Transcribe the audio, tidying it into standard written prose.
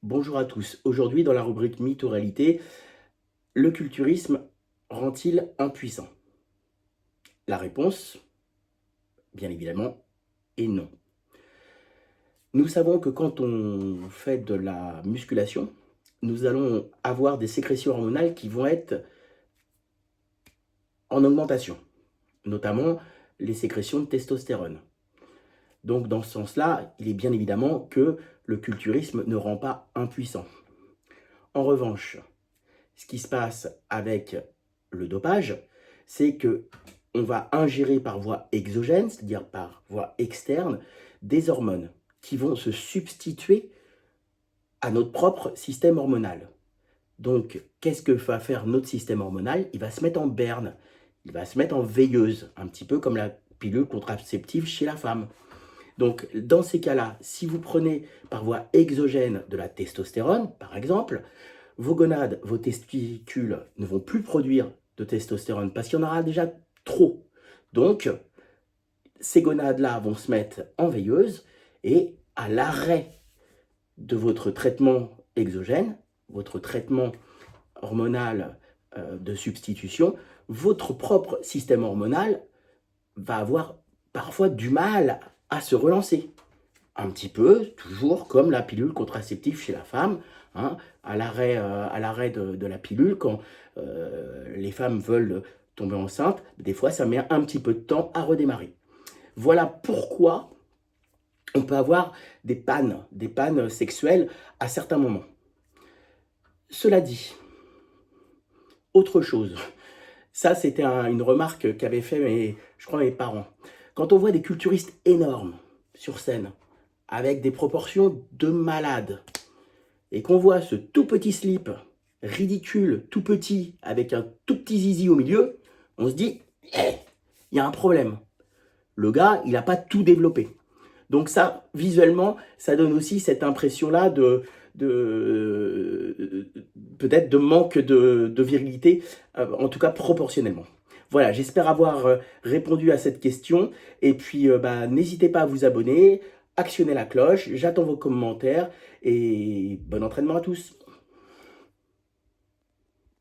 Bonjour à tous. Aujourd'hui, dans la rubrique Mythe ou réalité, le culturisme rend-il impuissant? La réponse, bien évidemment, est non. Nous savons que quand on fait de la musculation, nous allons avoir des sécrétions hormonales qui vont être en augmentation, notamment les sécrétions de testostérone. Donc dans ce sens-là, il est bien évidemment que le culturisme ne rend pas impuissant. En revanche, ce qui se passe avec le dopage, c'est que on va ingérer par voie exogène, c'est-à-dire par voie externe, des hormones qui vont se substituer à notre propre système hormonal. Donc, qu'est-ce que va faire notre système hormonal? Il va se mettre en berne, il va se mettre en veilleuse, un petit peu comme la pilule contraceptive chez la femme. Donc, dans ces cas-là, si vous prenez par voie exogène de la testostérone, par exemple, vos gonades, vos testicules ne vont plus produire de testostérone parce qu'il y en aura déjà trop. Donc, ces gonades-là vont se mettre en veilleuse et à l'arrêt de votre traitement exogène, votre traitement hormonal de substitution, votre propre système hormonal va avoir parfois du mal à se relancer. Un petit peu, toujours comme la pilule contraceptive chez la femme, hein, à l'arrêt de la pilule, quand les femmes veulent tomber enceintes, des fois ça met un petit peu de temps à redémarrer. Voilà pourquoi on peut avoir des pannes sexuelles à certains moments. Cela dit, autre chose, ça c'était une remarque qu'avaient fait je crois mes parents. Quand on voit des culturistes énormes sur scène, avec des proportions de malades, et qu'on voit ce tout petit slip ridicule, tout petit, avec un tout petit zizi au milieu, on se dit, il y a un problème. Le gars, il n'a pas tout développé. Donc ça, visuellement, ça donne aussi cette impression-là de peut-être de manque de virilité, en tout cas proportionnellement. Voilà, j'espère avoir répondu à cette question. Et puis, n'hésitez pas à vous abonner, actionnez la cloche, j'attends vos commentaires et bon entraînement à tous.